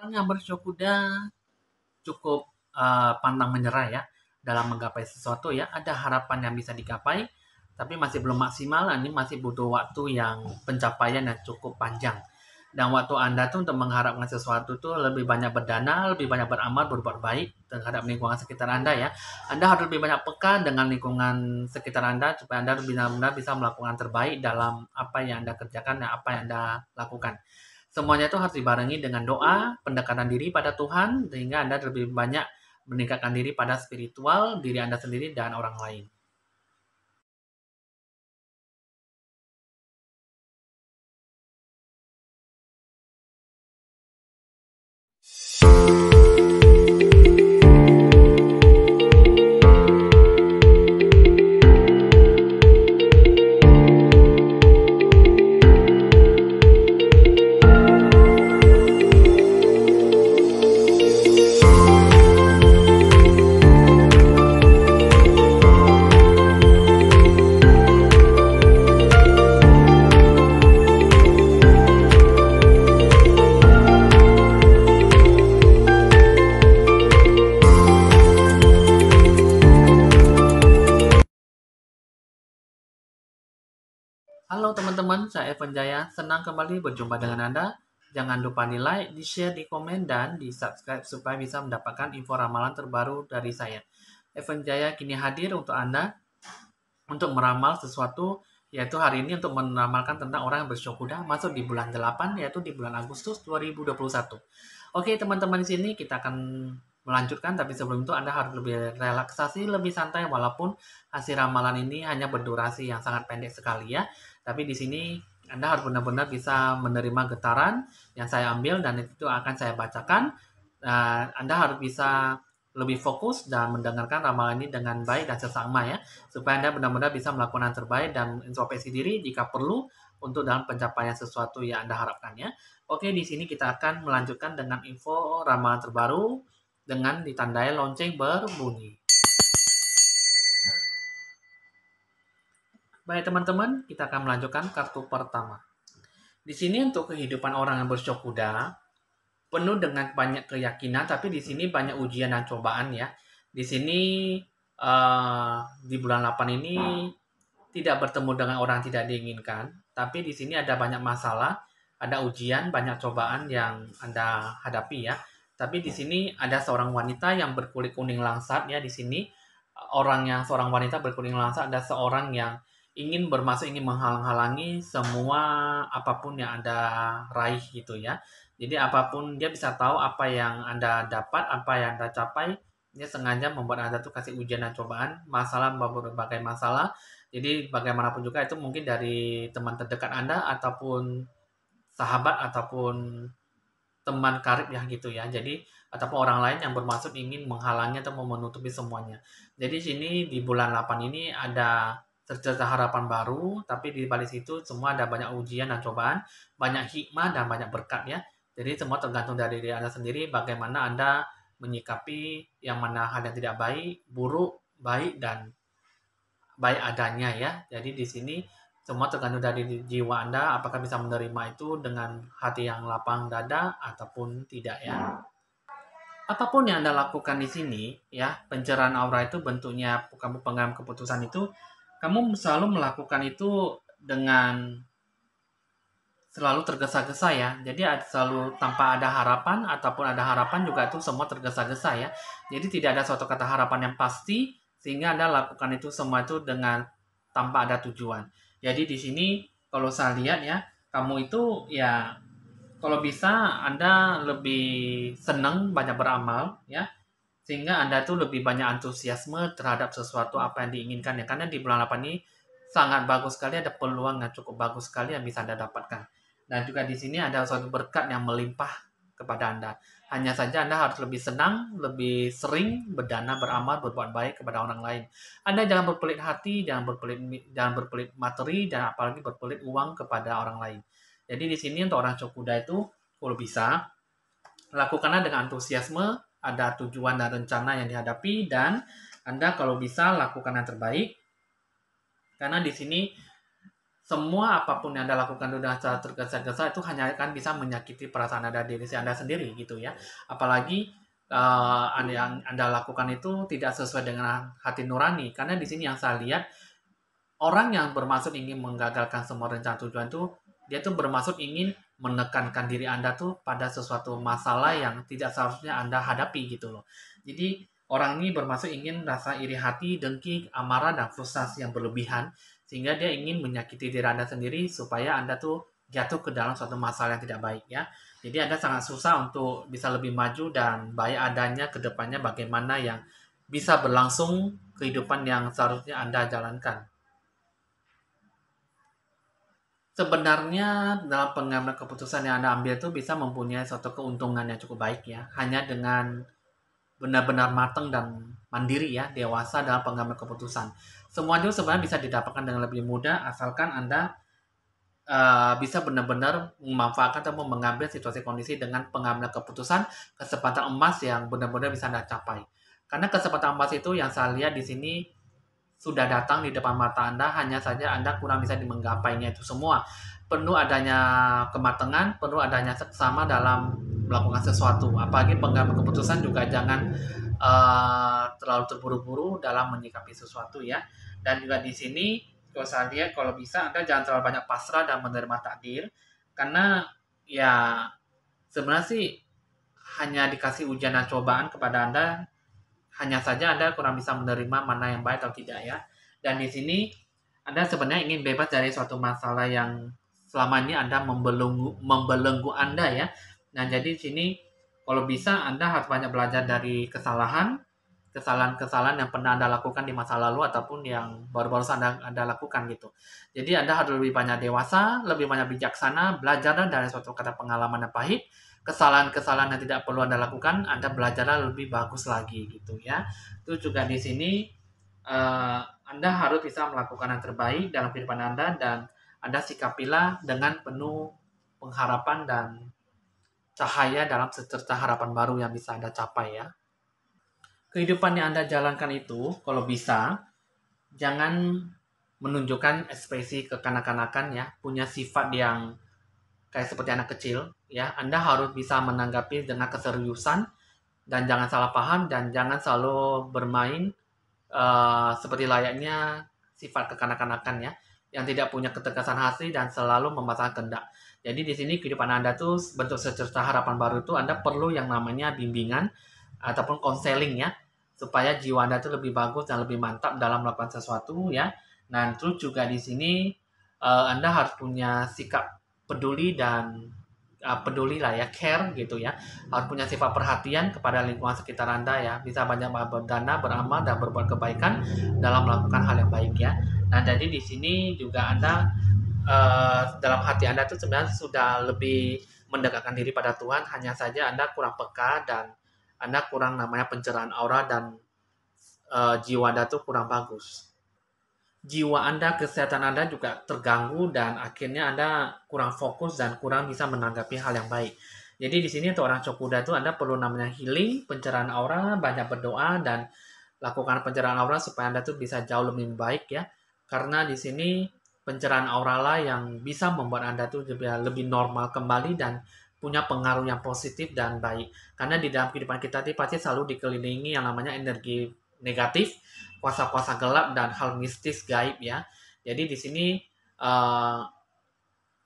yang bersyukuda cukup pantang menyerah ya dalam menggapai sesuatu ya. Ada harapan yang bisa digapai, tapi masih belum maksimal. Ini masih butuh waktu yang pencapaian yang cukup panjang. Dan waktu Anda tuh untuk mengharapkan sesuatu tuh lebih banyak berdana, lebih banyak beramal, berbuat baik terhadap lingkungan sekitar Anda ya. Anda harus lebih banyak peka dengan lingkungan sekitar Anda supaya Anda benar-benar bisa melakukan terbaik dalam apa yang Anda kerjakan dan apa yang Anda lakukan. Semuanya itu harus dibarengi dengan doa, pendekatan diri pada Tuhan, sehingga Anda lebih banyak meningkatkan diri pada spiritual, diri Anda sendiri, dan orang lain. Halo teman-teman, saya Evan Jaya. Senang kembali berjumpa dengan Anda. Jangan lupa di like, di share, di komen, dan di subscribe supaya bisa mendapatkan info ramalan terbaru dari saya. Evan Jaya kini hadir untuk Anda untuk meramal sesuatu, yaitu hari ini untuk meramalkan tentang orang yang bersyukuda masuk di bulan 8, yaitu di bulan Agustus 2021. Oke teman-teman, di sini kita akan melanjutkan, tapi sebelum itu Anda harus lebih relaksasi, lebih santai, walaupun hasil ramalan ini hanya berdurasi yang sangat pendek sekali ya. Tapi di sini Anda harus benar-benar bisa menerima getaran yang saya ambil dan itu akan saya bacakan. Anda harus bisa lebih fokus dan mendengarkan ramalan ini dengan baik dan seksama ya, supaya Anda benar-benar bisa melakukan yang terbaik dan introspeksi diri jika perlu untuk dalam pencapaian sesuatu yang Anda harapkan ya. Oke, di sini kita akan melanjutkan dengan info ramalan terbaru dengan ditandai lonceng berbunyi. Baik teman-teman, kita akan melanjutkan kartu pertama. Di sini untuk kehidupan orang yang bersyukuda, penuh dengan banyak keyakinan, tapi di sini banyak ujian dan cobaan ya. Di sini di bulan 8 ini tidak bertemu dengan orang tidak diinginkan, tapi di sini ada banyak masalah, ada ujian, banyak cobaan yang Anda hadapi ya. Tapi di sini ada seorang wanita yang berkulit kuning langsat ya. Di sini seorang wanita berkulit langsat, ada seorang yang ingin bermasuk, ingin menghalang-halangi semua apapun yang Anda raih gitu ya. Jadi apapun dia bisa tahu apa yang Anda dapat, apa yang Anda capai, dia sengaja membuat Anda tuh kasih ujian dan cobaan, masalah, berbagai masalah. Jadi bagaimanapun juga itu mungkin dari teman terdekat Anda ataupun sahabat ataupun teman karib ya gitu ya. Jadi ataupun orang lain yang bermaksud ingin menghalangi atau menutupi semuanya. Jadi sini di bulan 8 ini ada tercerita harapan baru, tapi di balik situ semua ada banyak ujian dan cobaan, banyak hikmah dan banyak berkat ya. Jadi semua tergantung dari diri Anda sendiri bagaimana Anda menyikapi yang mana hal yang tidak baik, buruk, baik dan baik adanya ya. Jadi di sini semua tergantung dari jiwa Anda apakah bisa menerima itu dengan hati yang lapang dada ataupun tidak ya. Apapun yang Anda lakukan di sini ya, pencerahan aura itu bentuknya kamu pengambil keputusan itu, kamu selalu melakukan itu dengan selalu tergesa-gesa ya. Jadi selalu tanpa ada harapan ataupun ada harapan juga itu semua tergesa-gesa ya. Jadi tidak ada suatu kata harapan yang pasti sehingga Anda lakukan itu semua itu dengan tanpa ada tujuan. Jadi di sini kalau saya lihat ya, kamu itu ya kalau bisa Anda lebih senang banyak beramal ya, sehingga Anda tuh lebih banyak antusiasme terhadap sesuatu apa yang diinginkan ya. Karena di bulan 8 ini sangat bagus sekali, ada peluang yang cukup bagus sekali yang bisa Anda dapatkan. Dan juga di sini ada suatu berkat yang melimpah kepada Anda. Hanya saja Anda harus lebih senang, lebih sering berdana, beramal, berbuat baik kepada orang lain. Anda jangan berpelit hati, jangan berpelit materi, dan apalagi berpelit uang kepada orang lain. Jadi di sini untuk orang Cokuda itu, kalau bisa, lakukanlah dengan antusiasme, ada tujuan dan rencana yang dihadapi, dan Anda kalau bisa lakukan yang terbaik. Karena di sini semua apapun yang Anda lakukan dengan cara tergesa-gesa itu hanya akan bisa menyakiti perasaan Anda diri Anda sendiri gitu ya. Apalagi yang Anda lakukan itu tidak sesuai dengan hati nurani. Karena di sini yang saya lihat orang yang bermaksud ingin menggagalkan semua rencana tujuan itu dia tuh bermaksud ingin menekankan diri Anda tuh pada sesuatu masalah yang tidak seharusnya Anda hadapi gitu loh. Jadi orang ini bermaksud ingin rasa iri hati, dengki, amarah, dan frustasi yang berlebihan sehingga dia ingin menyakiti diri Anda sendiri supaya Anda tuh jatuh ke dalam suatu masalah yang tidak baik ya. Jadi Anda sangat susah untuk bisa lebih maju dan baik adanya ke depannya bagaimana yang bisa berlangsung kehidupan yang seharusnya Anda jalankan. Sebenarnya dalam pengambilan keputusan yang Anda ambil itu bisa mempunyai suatu keuntungan yang cukup baik ya. Hanya dengan benar-benar matang dan mandiri ya, dewasa dalam pengambilan keputusan. Semua itu sebenarnya bisa didapatkan dengan lebih mudah asalkan Anda bisa benar-benar memanfaatkan atau mengambil situasi kondisi dengan pengambilan keputusan kesempatan emas yang benar-benar bisa Anda capai. Karena kesempatan emas itu yang saya lihat di sini sudah datang di depan mata Anda, hanya saja Anda kurang bisa menggapainya itu semua. Perlu adanya kematangan, perlu adanya seksama dalam melakukan sesuatu. Apalagi pengambil keputusan juga jangan terlalu terburu-buru dalam menyikapi sesuatu ya. Dan juga di sini, kalau saya lihat, kalau bisa Anda jangan terlalu banyak pasrah dan menerima takdir. Karena ya sebenarnya sih hanya dikasih ujian dan cobaan kepada Anda hanya saja Anda kurang bisa menerima mana yang baik atau tidak ya. Dan di sini Anda sebenarnya ingin bebas dari suatu masalah yang selama ini Anda membelenggu Anda ya. Nah, jadi di sini kalau bisa Anda harus banyak belajar dari kesalahan-kesalahan yang pernah Anda lakukan di masa lalu ataupun yang baru-baru Anda lakukan gitu. Jadi Anda harus lebih banyak dewasa, lebih banyak bijaksana, belajar dari suatu kata pengalaman yang pahit, kesalahan-kesalahan yang tidak perlu Anda lakukan, Anda belajarlah lebih bagus lagi gitu ya. Itu juga di sini Anda harus bisa melakukan yang terbaik dalam kehidupan Anda dan Anda sikapilah dengan penuh pengharapan dan cahaya dalam secerca harapan baru yang bisa Anda capai ya. Kehidupan yang Anda jalankan itu kalau bisa jangan menunjukkan ekspresi kekanak-kanakan ya, punya sifat yang kayak seperti anak kecil ya. Anda harus bisa menanggapi dengan keseriusan dan jangan salah paham dan jangan selalu bermain seperti layaknya sifat kekanak-kanakan ya, yang tidak punya ketegasan hati dan selalu memaksakan kehendak. Jadi di sini kehidupan Anda tuh bentuk secerca harapan baru itu Anda perlu yang namanya bimbingan ataupun konseling ya, supaya jiwa Anda tuh lebih bagus dan lebih mantap dalam melakukan sesuatu ya. Nah, terus juga di sini Anda harus punya sikap peduli dan peduli lah ya, care gitu ya. Harus punya sifat perhatian kepada lingkungan sekitar Anda ya. Bisa banyak berdana, beramal, dan berbuat kebaikan dalam melakukan hal yang baik ya. Nah, jadi di sini juga Anda dalam hati Anda tuh sebenarnya sudah lebih mendekatkan diri pada Tuhan, hanya saja Anda kurang peka dan Anda kurang namanya pencerahan aura dan jiwa Anda tuh kurang bagus. Jiwa Anda, kesehatan Anda juga terganggu dan akhirnya Anda kurang fokus dan kurang bisa menanggapi hal yang baik. Jadi di sini untuk orang Cokuda itu Anda perlu namanya healing, pencerahan aura, banyak berdoa dan lakukan pencerahan aura supaya Anda tuh bisa jauh lebih baik ya. Karena di sini pencerahan aura lah yang bisa membuat Anda tuh lebih normal kembali dan punya pengaruh yang positif dan baik. Karena di dalam kehidupan kita ini pasti selalu dikelilingi yang namanya energi negatif, kuasa-kuasa gelap dan hal mistis gaib ya. Jadi di sini uh,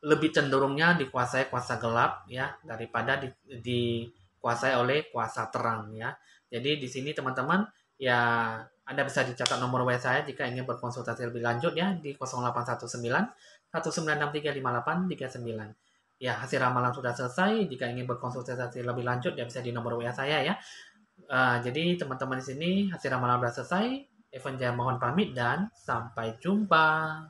lebih cenderungnya dikuasai kuasa gelap ya daripada dikuasai oleh kuasa terang ya. Jadi di sini teman-teman ya Anda bisa dicatat nomor WA saya jika ingin berkonsultasi lebih lanjut ya di 0819 19635839. Ya, hasil ramalan sudah selesai. Jika ingin berkonsultasi lebih lanjut ya bisa di nomor WA saya ya. Jadi teman-teman di sini hasil ramalan sudah selesai. Evan Jaya mohon pamit dan sampai jumpa.